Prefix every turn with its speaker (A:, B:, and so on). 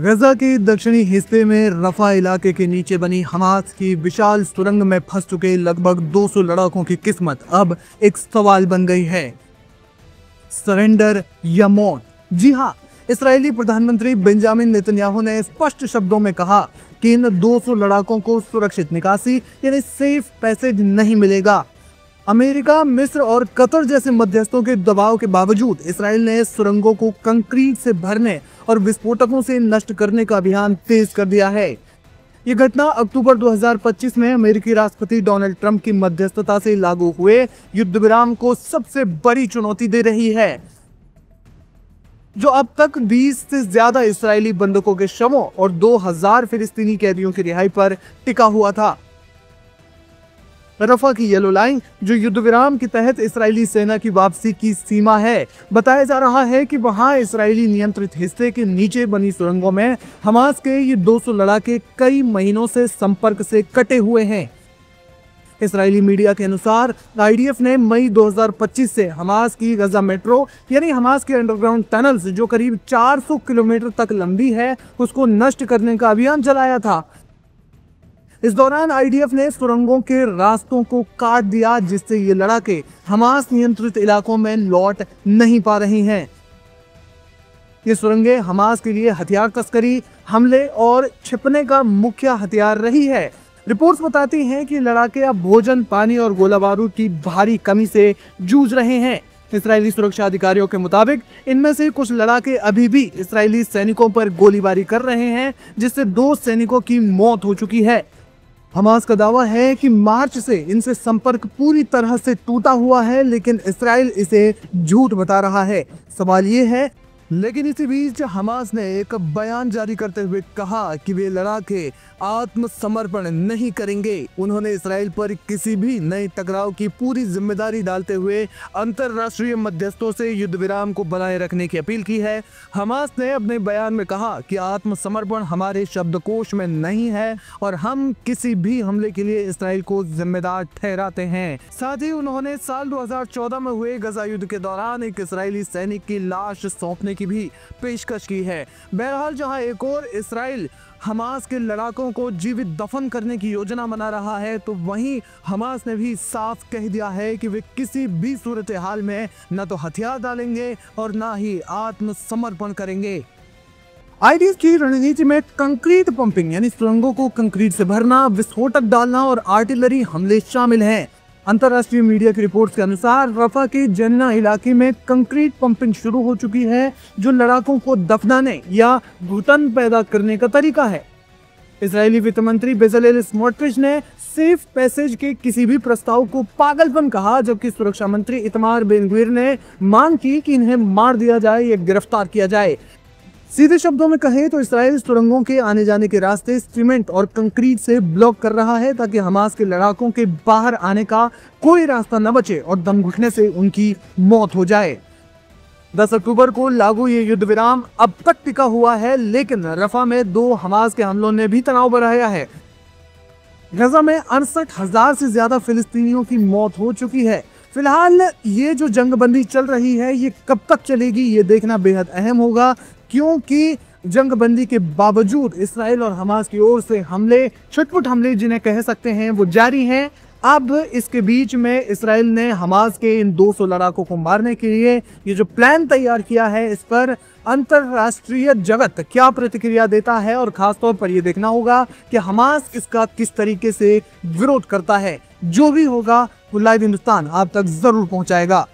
A: गजा के दक्षिणी हिस्से में रफा इलाके के नीचे बनी हमास की विशाल सुरंग में फंस चुके लगभग 200 लड़ाकों की किस्मत अब एक सवाल बन गई है। सरेंडर या मौत। जी हाँ, इस्राएली प्रधानमंत्री बेंजामिन नेतन्याहू ने स्पष्ट शब्दों में कहा कि इन 200 लड़ाकों को सुरक्षित निकासी यानी सेफ पैसेज नहीं मिलेगा। अमेरिका, मिस्र और कतर जैसे मध्यस्थों के दबाव के बावजूद इसराइल ने सुरंगों को कंक्रीट से भरने और विस्फोटकों से नष्ट करने का अभियान तेज कर दिया है। ये घटना अक्टूबर 2025 में अमेरिकी राष्ट्रपति डोनाल्ड ट्रंप की मध्यस्थता से लागू हुए युद्ध विराम को सबसे बड़ी चुनौती दे रही है, जो अब तक 20 से ज्यादा इस्राएली बंधकों के शवों और 2000 फिलिस्तीनी कैदियों की रिहाई पर टिका हुआ था। रफा की येलो लाइन, जो युद्ध विराम के तहत इस्राएली सेना की वापसी की सीमा है, बताया जा रहा है कि वहां इस्राएली नियंत्रित हिस्से के नीचे बनी सुरंगों में हमास के ये 200 लड़ाके कई महीनों से संपर्क से कटे हुए हैं। इस्राएली मीडिया के अनुसार आईडीएफ ने मई 2025 से हमास की गजा मेट्रो यानी हमास के अंडरग्राउंड टनल्स, जो करीब 400 किलोमीटर तक लंबी है, उसको नष्ट करने का अभियान चलाया था। इस दौरान आईडीएफ ने सुरंगों के रास्तों को काट दिया, जिससे ये लड़ाके हमास नियंत्रित इलाकों में लौट नहीं पा रही हैं। ये सुरंगें हमास के लिए हथियार तस्करी, हमले और छिपने का मुख्य हथियार रही है। रिपोर्ट्स बताती हैं कि लड़ाके अब भोजन, पानी और गोला बारूद की भारी कमी से जूझ रहे हैं। इस्राएली सुरक्षा अधिकारियों के मुताबिक इनमें से कुछ लड़ाके अभी भी इस्राएली सैनिकों पर गोलीबारी कर रहे हैं, जिससे 2 सैनिकों की मौत हो चुकी है। हमास का दावा है कि मार्च से इनसे संपर्क पूरी तरह से टूटा हुआ है, लेकिन इस्राएल इसे झूठ बता रहा है। सवाल ये है, लेकिन इसी बीच हमास ने एक बयान जारी करते हुए कहा कि वे लड़ाके आत्मसमर्पण नहीं करेंगे। उन्होंने इस्राएल पर किसी भी नए टकराव की पूरी जिम्मेदारी डालते हुए अंतर्राष्ट्रीय मध्यस्थों से युद्ध विराम को बनाए रखने की अपील की है। हमास ने अपने बयान में कहा कि आत्मसमर्पण हमारे शब्दकोश में नहीं है और हम किसी भी हमले के लिए इस्राएल को जिम्मेदार ठहराते हैं। साथ ही उन्होंने साल 2014 में हुए गजा युद्ध के दौरान एक इस्राएली सैनिक की लाश सौंपने की भी पेशकश की है। बहरहाल, जहां एक और इस्राएल हमास के लड़ाकों को जीवित दफन करने की योजना बना रहा है, तो वहीं हमास ने भी साफ कह दिया है कि वे किसी भी सूरत हाल में न तो हथियार डालेंगे और न ही आत्मसमर्पण करेंगे। आईडीएफ की रणनीति में कंक्रीट पंपिंग यानी सुरंगों को कंक्रीट से भरना, विस्फोटक डालना और आर्टिलरी हमले शामिल हैं। अंतर्राष्ट्रीय मीडिया की रिपोर्ट्स के अनुसार रफा के जन्ना इलाके में कंक्रीट पंपिंग शुरू हो चुकी है, जो लड़ाकों को दफनाने या घुटन पैदा करने का तरीका है। इस्राएली वित्त मंत्री बेजलेल स्मोट्रिच ने सेफ पैसेज के किसी भी प्रस्ताव को पागलपन कहा, जबकि सुरक्षा मंत्री इतमार बेन ग्वीर ने मांग की कि इन्हें मार दिया जाए या गिरफ्तार किया जाए। सीधे शब्दों में कहें तो इसराइल सुरंगों के आने जाने के रास्ते सीमेंट और कंक्रीट से ब्लॉक कर रहा है, ताकि हमास के लड़ाकों के बाहर आने का कोई रास्ता न बचे और दम घुटने से उनकी मौत हो जाए। 10 अक्टूबर को लागू ये युद्ध विराम अब तक टिका हुआ है, लेकिन रफा में 2 हमास के हमलों ने भी तनाव बढ़ाया है। गजा में 68,000 से ज्यादा फिलिस्तीनियों की मौत हो चुकी है। फिलहाल ये जो जंगबंदी चल रही है, ये कब तक चलेगी, ये देखना बेहद अहम होगा, क्योंकि जंगबंदी के बावजूद इसराइल और हमास की ओर से हमले, छुटपुट हमले जिन्हें कह सकते हैं, वो जारी हैं। अब इसके बीच में इसराइल ने हमास के इन 200 लड़ाकों को मारने के लिए ये जो प्लान तैयार किया है, इस पर अंतरराष्ट्रीय जगत क्या प्रतिक्रिया देता है, और खासतौर पर ये देखना होगा कि हमास इसका किस तरीके से विरोध करता है। जो भी होगा वो लाइव हिंदुस्तान आप तक जरूर पहुंचाएगा।